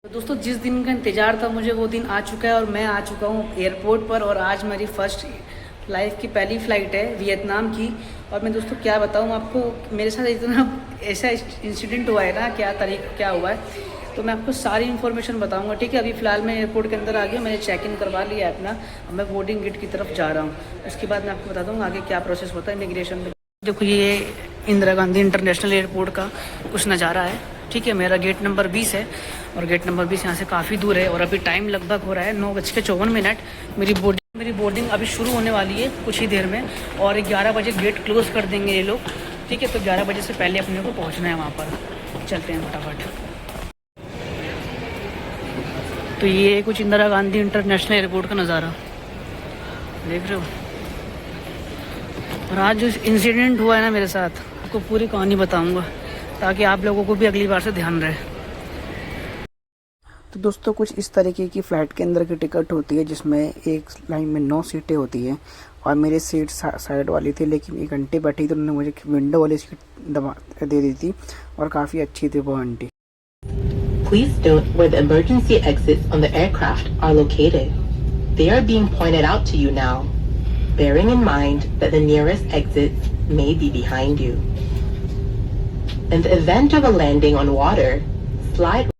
दोस्तों जिस दिन का इंतज़ार था मुझे वो दिन आ चुका है और मैं आ चुका हूँ एयरपोर्ट पर। और आज मेरी फ़र्स्ट लाइफ की पहली फ़्लाइट है वियतनाम की। और मैं दोस्तों क्या बताऊँ आपको, मेरे साथ इतना ऐसा इंसिडेंट हुआ है ना, क्या हुआ है तो मैं आपको सारी इन्फॉर्मेशन बताऊंगा। ठीक है, अभी फ़िलहाल मैं एयरपोर्ट के अंदर आ गया, मैंने चेक इन करवा लिया है अपना। अब मैं बोर्डिंग गेट की तरफ जा रहा हूँ। उसके बाद मैं आपको बता दूँगा आगे क्या प्रोसेस होता है इमिग्रेशन में। देखो ये इंदिरा गांधी इंटरनेशनल एयरपोर्ट का कुछ नज़ारा है। ठीक है, मेरा गेट नंबर 20 है और गेट नंबर 20 यहाँ से काफ़ी दूर है। और अभी टाइम लगभग हो रहा है 9:54। मेरी बोर्डिंग अभी शुरू होने वाली है कुछ ही देर में। और 11 बजे गेट क्लोज़ कर देंगे ये लोग। ठीक है, तो 11 बजे से पहले अपने को पहुँचना है वहाँ पर। चलते हैं फटाफट। तो ये कुछ इंदिरा गांधी इंटरनेशनल एयरपोर्ट का नज़ारा देख रहे हो। और आज जो इंसिडेंट हुआ है ना मेरे साथ, आपको पूरी कहानी बताऊंगा ताकि आप लोगों को भी अगली बार से ध्यान रहे। तो दोस्तों कुछ इस तरीके की फ़्लाइट के अंदर की टिकट होती है जिसमें एक लाइन में 9 सीटें होती हैं। और मेरी सीट साइड वाली थी, लेकिन एक आंटी बैठी तो उन्होंने मुझे विंडो वाली सीट दे दी थी और काफ़ी अच्छी थी वो aunty. Please note where the emergency exits on the aircraft are located. They are being pointed out to you now, bearing in mind that the nearest exits may be behind you. In the event of a landing on water, slide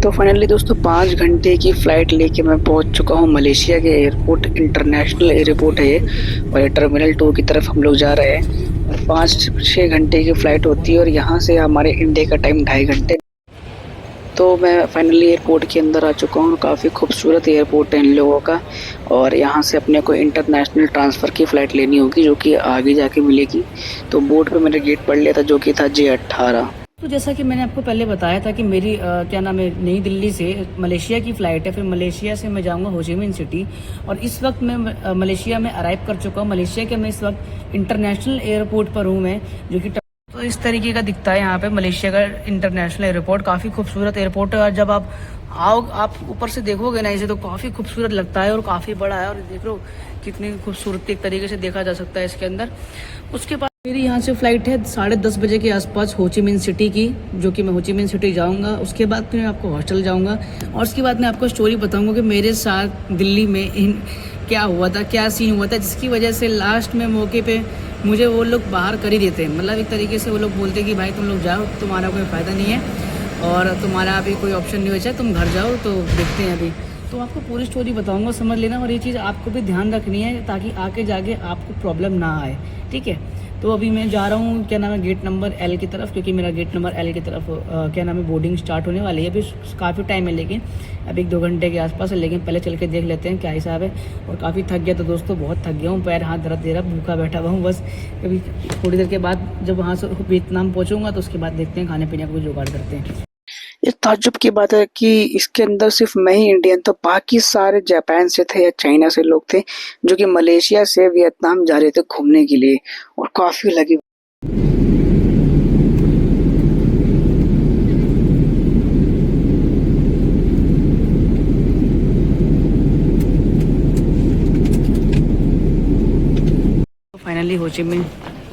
तो finally दोस्तों 5 घंटे की flight लेके मैं पहुंच चुका हूं Malaysia के एयरपोर्ट। इंटरनेशनल एयरपोर्ट है ये और ये टर्मिनल 2 की तरफ हम लोग जा रहे हैं। और 5-6 घंटे की फ़्लाइट होती है और यहाँ से हमारे इंडिया का टाइम 2.5 घंटे। तो मैं फाइनली एयरपोर्ट के अंदर आ चुका हूँ। काफ़ी खूबसूरत एयरपोर्ट है इन लोगों का। और यहाँ से अपने को इंटरनेशनल ट्रांसफ़र की फ़्लाइट लेनी होगी जो कि आगे जाके मिलेगी। तो बोर्ड पे मैंने गेट पढ़ लिया था जो कि था J18। तो जैसा कि मैंने आपको पहले बताया था कि मेरी क्या नाम है, नई दिल्ली से मलेशिया की फ़्लाइट है। फिर मलेशिया से मैं जाऊंगा हो ची मिन्ह सिटी। और इस वक्त मैं मलेशिया में अराइव कर चुका हूँ। मलेशिया के मैं इस वक्त इंटरनेशनल एयरपोर्ट पर हूँ मैं, जो कि तो इस तरीके का दिखता है यहाँ पे मलेशिया का इंटरनेशनल एयरपोर्ट। काफ़ी खूबसूरत एयरपोर्ट है और जब आप ऊपर से देखोगे ना इसे तो काफ़ी खूबसूरत लगता है और काफ़ी बड़ा है। और देख लो कितनी खूबसूरती एक तरीके से देखा जा सकता है इसके अंदर। उसके बाद मेरी यहाँ से फ़्लाइट है 10:30 बजे के आसपास हो ची मिन्ह सिटी की, जो कि मैं हो ची मिन्ह सिटी जाऊँगा। उसके बाद फिर मैं आपको हॉस्टल जाऊँगा और उसके बाद मैं आपको स्टोरी बताऊँगा कि मेरे साथ दिल्ली में क्या हुआ था, क्या सीन हुआ था, जिसकी वजह से लास्ट में मौके पे मुझे वो लोग बाहर कर ही देते हैं। मतलब एक तरीके से वो लोग बोलते हैं कि भाई तुम लोग जाओ, तुम्हारा कोई फ़ायदा नहीं है और तुम्हारा अभी कोई ऑप्शन नहीं बचा, तुम घर जाओ। तो देखते हैं अभी। तो आपको पूरी स्टोरी बताऊंगा, समझ लेना। और ये चीज़ आपको भी ध्यान रखनी है ताकि आगे जाके आपको प्रॉब्लम ना आए। ठीक है, तो अभी मैं जा रहा हूँ क्या नाम है गेट नंबर L की तरफ, क्योंकि मेरा गेट नंबर L की तरफ क्या नाम है बोर्डिंग स्टार्ट होने वाली है। अभी काफ़ी टाइम है, लेकिन अभी 1-2 घंटे के आसपास है। लेकिन पहले चल के देख लेते हैं क्या हिसाब है। और काफ़ी थक गया तो दोस्तों, बहुत थक गया हूँ, पैर हाथ दर्द दे रहा, भूखा बैठा हुआ हूँ बस। कभी थोड़ी देर के बाद जब वहाँ से वियतनाम पहुँचूँगा तो उसके बाद देखते हैं, खाने पीने का कुछ जुगाड़ करते हैं। ये ताज्जुब की बात है कि इसके अंदर सिर्फ मैं ही इंडियन था, बाकी सारे जापान से थे या चाइना से लोग थे जो कि मलेशिया से वियतनाम जा रहे थे घूमने के लिए। और काफ़ी लगी फाइनली हो ची मिन्ह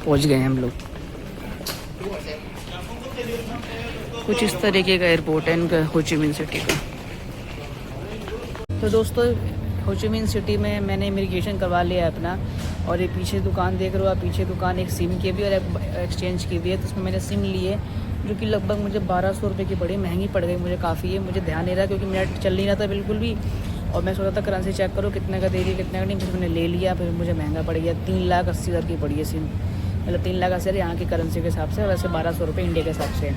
पहुँच गए हम लोग। कुछ इस तरीके का एयरपोर्ट है इनका हो ची मिन्ह सिटी का। तो दोस्तों हो ची मिन्ह सिटी में मैंने इमिग्रेशन करवा लिया है अपना। और ये पीछे दुकान देख रहे हो आप, पीछे दुकान एक सिम की भी और एक एक्सचेंज की भी है। तो उसमें मैंने सिम ली है जो कि लगभग मुझे 1200 रुपये की पड़ी, महंगी पड़ गई मुझे काफ़ी। है मुझे ध्यान नहीं रहा क्योंकि नेट चल नहीं रहा था बिल्कुल भी, और मैं सोचा था करेंसी चेक करो कितने का दे रही है कितने का नहीं, फिर मैंने ले लिया, फिर मुझे महंगा पड़ गया। 3,80,000 की पड़ी है सिम, मतलब 3,80,000 यहाँ की करेंसी के हिसाब से, वैसे 1200 रुपये इंडिया के हिसाब से।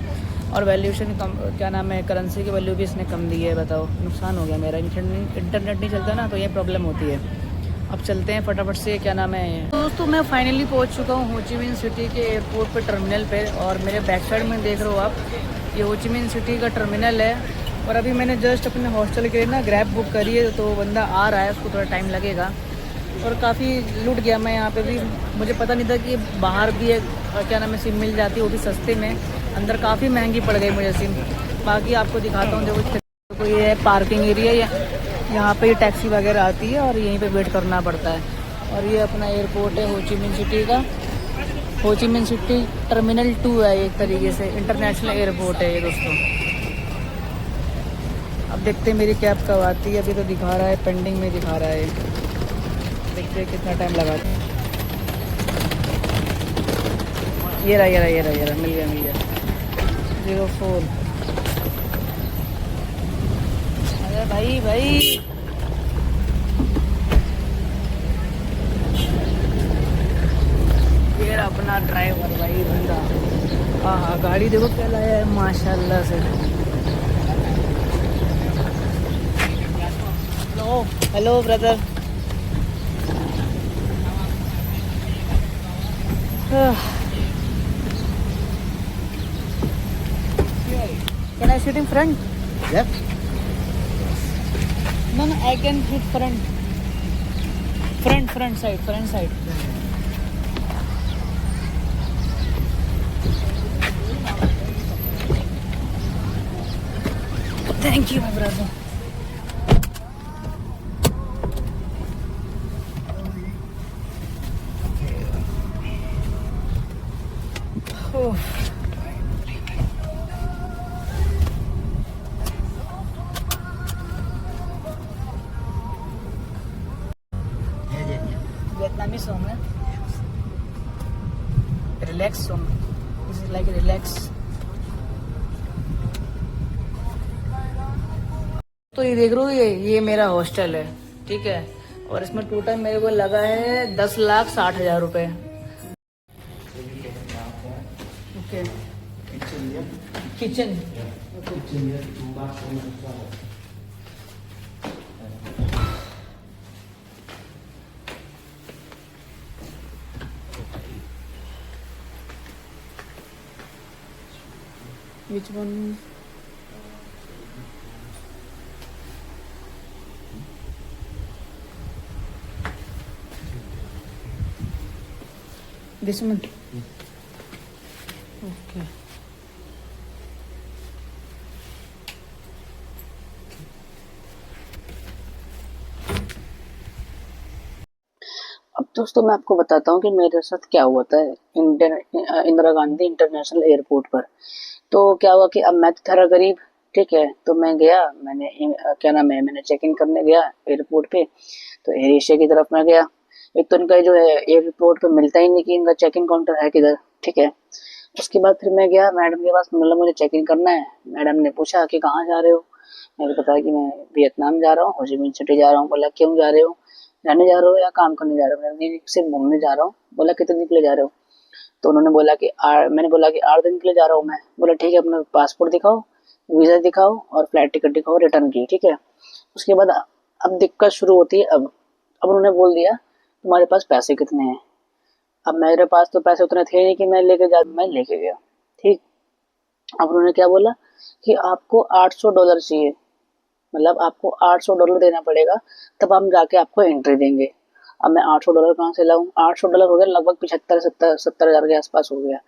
और वैल्यूशन कम, क्या नाम है, करेंसी की वैल्यू भी इसने कम दी है। बताओ, नुकसान हो गया मेरा। इंटरनेट नहीं चलता ना, तो ये प्रॉब्लम होती है। अब चलते हैं फटाफट से, क्या नाम है। तो दोस्तों मैं फाइनली पहुंच चुका हूं हो ची मिन सिटी के एयरपोर्ट पे, टर्मिनल पे। और मेरे बैक साइड में देख रहे हो आप, ये हो ची मिन सिटी का टर्मिनल है। और अभी मैंने जस्ट अपने हॉस्टल के लिए ना ग्रैब बुक करी है, तो बंदा आ रहा है, उसको थोड़ा टाइम लगेगा। और काफ़ी लूट गया मैं यहाँ पे भी, मुझे पता नहीं था कि बाहर भी एक क्या नाम है सिम मिल जाती है, वो भी सस्ते में। अंदर काफ़ी महंगी पड़ गई मुझे सिम। बाकी आपको दिखाता हूँ, देखो ये है पार्किंग एरिया, यहाँ पे टैक्सी वगैरह आती है और यहीं पे वेट करना पड़ता है। और ये अपना एयरपोर्ट है हो ची मिन सिटी का, हो ची मिन सिटी टर्मिनल 2 है एक तरीके से, इंटरनेशनल एयरपोर्ट है ये दोस्तों। अब देखते हैं मेरी कैब कब आती है, अभी तो दिखा रहा है पेंडिंग में दिखा रहा है, देखते हैं कितना टाइम लगा। ये रहा, मिल गया 04। अरे भाई ये अपना ड्राइवर भाई बंदा, हाँ गाड़ी देखो क्या लाया है माशाल्लाह से। Hello hello brother. Can I sit in front? Yep. No, I can sit front. Front side. Thank you, my brother. Oh. Vietnamese song, है? Relax song. This is like relax. तो ये देख रहे हो, ये मेरा हॉस्टल है, ठीक है। और इसमें टोटल मेरे को लगा है 10,60,000 रुपये। Okay, kitchen which one? This one. Okay. अब दोस्तों मैं आपको बताता हूँ कि मेरे साथ क्या हुआ था इंदिरा गांधी इंटरनेशनल एयरपोर्ट पर। तो क्या हुआ कि अब मैं तो था गरीब, ठीक है, तो मैं गया, मैंने क्या नाम है, मैंने चेक इन करने गया एयरपोर्ट पे। तो एयर एशिया की तरफ मैं गया। एक तो इनका जो है एयरपोर्ट पे मिलता ही नहीं कि इनका चेक इन काउंटर है किधर, ठीक है। उसके बाद फिर मैं गया मैडम के पास, मतलब मुझे चेक इन करना है। मैडम ने पूछा कि कहाँ जा रहे हो, मैंने बताया कि मैं वियतनाम जा रहा हूँ, हो ची मिन सिटी जा रहा हूँ। बोला क्यों जा रहे हो, रहने जा रहे हो या काम करने जा रहे हो? मैंने सिर्फ घूमने जा रहा हूँ। बोला कितने दिन के लिए जा रहे हो? तो उन्होंने बोला कि मैंने बोला कि 8 दिन के लिए जा रहा हूँ मैं। बोला ठीक है, अपना पासपोर्ट दिखाओ, वीजा दिखाओ और फ्लाइट टिकट दिखाओ रिटर्न की, ठीक है। उसके बाद अब दिक्कत शुरू होती है। अब उन्होंने बोल दिया तुम्हारे पास पैसे कितने हैं। अब मेरे पास तो पैसे उतने थे नहीं कि मैं लेके गया, ठीक। अब उन्होंने क्या बोला कि आपको $800 चाहिए, मतलब आपको $800 देना पड़ेगा, तब हम जाके आपको एंट्री देंगे। अब मैं $800 कहाँ से लाऊं? $800 हो गया लगभग 75-70 हजार के आसपास हो गया।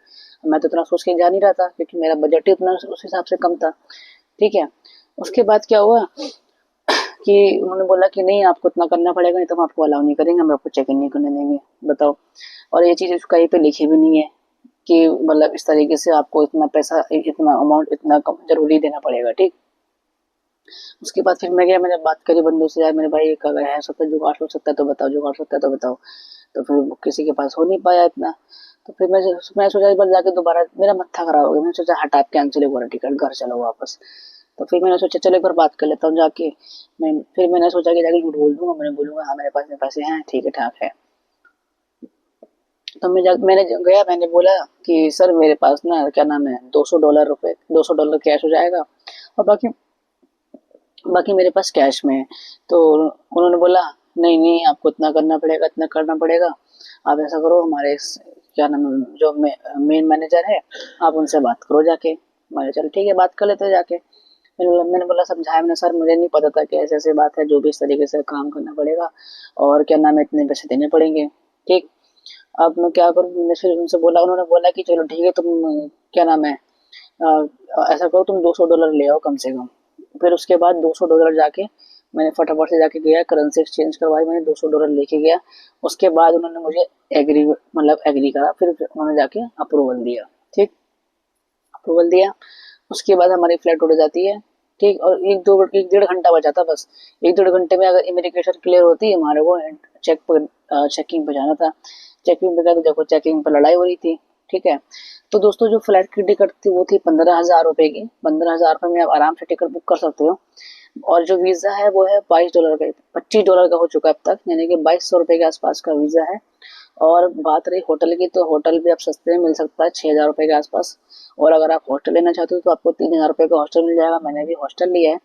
मैं तो इतना सोच के जा नहीं रहा था क्योंकि मेरा बजट ही उतना उस हिसाब से कम था, ठीक है। उसके बाद क्या हुआ कि उन्होंने बोला कि नहीं आपको इतना करना पड़ेगा, नहीं तो हम आपको अलाउ नहीं करेंगे, हम आपको चेक इन नहीं करने देंगे। बताओ, और ये चीज़ कहीं पे लिखी भी नहीं है कि मतलब इस तरीके से आपको इतना पैसा, इतना अमाउंट, इतना जरूरी देना पड़ेगा, ठीक। उसके बाद फिर मैं गया, मैंने बात करी बंदों से, यार मेरे भाई अगर है सकता जुगाड़ हो सकता है तो बताओ, जुगाड़ सकता है तो बताओ। तो फिर किसी के पास हो नहीं पाया इतना। तो फिर मैं सोचा एक बार जाके दोबारा, मेरा मत्था खराब हो गया, मैंने सोचा हटा कैंसिल हुआ टिकट, घर चलो वापस। तो फिर मैंने सोचा चलो एक बार बात कर लेता हूँ जाके। फिर मैंने सोचा कि जाके झूठ बोल दूंगा, मैंने बोलूंगा हाँ मेरे पास में पैसे हैं, ठीक है ठाक है। तो मैंने गया, मैंने बोला कि सर मेरे पास ना क्या नाम है $200 कैश हो जाएगा, और बाकी बाकी मेरे पास कैश में है। तो उन्होंने बोला नहीं नहीं, आपको इतना करना पड़ेगा, इतना करना पड़ेगा, आप ऐसा करो हमारे क्या नाम है जो मेन मैनेजर है, आप उनसे बात करो जाके। मैंने चल ठीक है बात कर लेते जाके। मैंने बोला समझाया मैंने, सर मुझे नहीं पता था कि ऐसे ऐसे बात है, जो भी इस तरीके से काम करना पड़ेगा और क्या नाम है इतने पैसे देने पड़ेंगे, ठीक। अब मैं क्या करूँ, मैंने फिर उनसे बोला, उन्होंने बोला कि चलो ठीक है तुम क्या नाम है ऐसा करो तुम $200 ले आओ कम से कम। फिर उसके बाद $200 जाके मैंने फटाफट से जाके गया, करेंसी एक्सचेंज करवाई, मैंने $200 लेके गया। उसके बाद उन्होंने मुझे एग्री करा, फिर उन्होंने जाके अप्रूवल दिया, ठीक, अप्रूवल दिया। उसके बाद हमारी फ्लाइट उड़ जाती है, ठीक। और एक डेढ़ घंटा बचा था बस। एक डेढ़ घंटे में अगर इमिग्रेशन क्लियर होती, हमारे को चेकिंग पे जाना था। चेकिंग पे गया तो देखो चेकिंग पे लड़ाई हो रही थी, ठीक है। तो दोस्तों जो फ्लाइट की टिकट थी वो थी 15,000 रुपए की। 15,000 रुपए में आप आराम से टिकट बुक कर सकते हो। और जो वीजा है वो है $22 का, $25 का हो चुका है अब तक, यानी कि $2200 के आसपास का वीजा है। और बात रही होटल की, तो होटल भी आप सस्ते में मिल सकता है, $6,000 के आसपास। और अगर आप हॉस्टल लेना चाहते हो तो आपको $3,000 का हॉस्टल मिल जाएगा। मैंने भी हॉस्टल लिया है,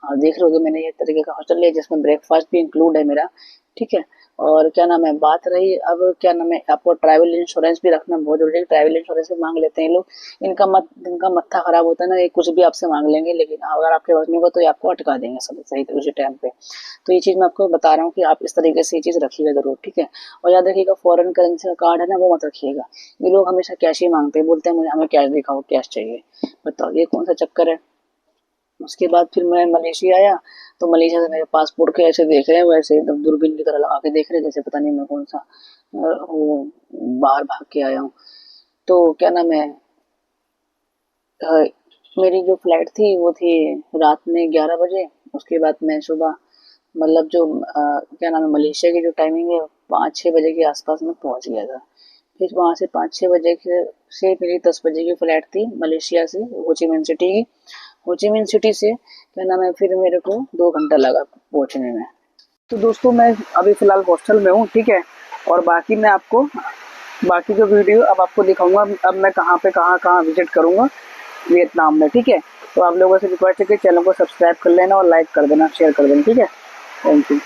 हाँ देख रहे हो, मैंने ये तरीके का हॉस्टल लिया जिसमें ब्रेकफास्ट भी इंक्लूड है मेरा, ठीक है। और क्या नाम है, बात रही अब क्या नाम है, आपको ट्रैवल इंश्योरेंस भी रखना बहुत जरूरी है। ट्रैवल इंश्योरेंस भी मांग लेते हैं लोग, इनका मत्था खराब होता है ना, ये कुछ भी आपसे मांग लेंगे, लेकिन अगर आपके पास नहीं होगा तो ये आपको अटका देंगे सब सही उसी टाइम पे। तो ये चीज मैं आपको बता रहा हूँ कि आप इस तरीके से ये चीज रखिएगा जरूर, ठीक है। और याद रखिएगा फॉरेन करेंसी का कार्ड है ना वो मत रखिएगा, ये लोग हमेशा कैश ही मांगते हैं, बोलते हैं मुझे हमें कैश दिखाओ, कैश चाहिए। बताओ ये कौन सा चक्कर है। उसके बाद फिर मैं मलेशिया आया, तो मलेशिया से मेरे पासपोर्ट के ऐसे देख रहे हैं, वैसे एकदम दूरबीन की तरह लगा के देख रहे हैं, जैसे पता नहीं मैं कौन सा वो बाहर भाग के आया हूँ। तो क्या नाम है, अ, मेरी जो फ्लाइट थी वो थी रात में 11 बजे। उसके बाद मैं सुबह मतलब जो क्या नाम है मलेशिया की जो टाइमिंग है 5-6 बजे के आसपास में पहुंच गया था। फिर वहाँ से 5-6 बजे से मेरी 10 बजे की फ्लाइट थी मलेशिया से होचिमिन सिटी की। होचिमिन सिटी से क्या नाम है फिर मेरे को 2 घंटा लगा पहुंचने में। तो दोस्तों मैं अभी फिलहाल हॉस्टल में हूँ, ठीक है। और बाकी मैं आपको बाकी जो वीडियो अब आपको दिखाऊंगा, अब मैं कहाँ पे कहाँ कहाँ विजिट करूंगा वियतनाम में, ठीक है। तो आप लोगों से रिक्वेस्ट है कि चैनल को सब्सक्राइब कर लेना और लाइक कर देना, शेयर कर देना, ठीक है। Thank you.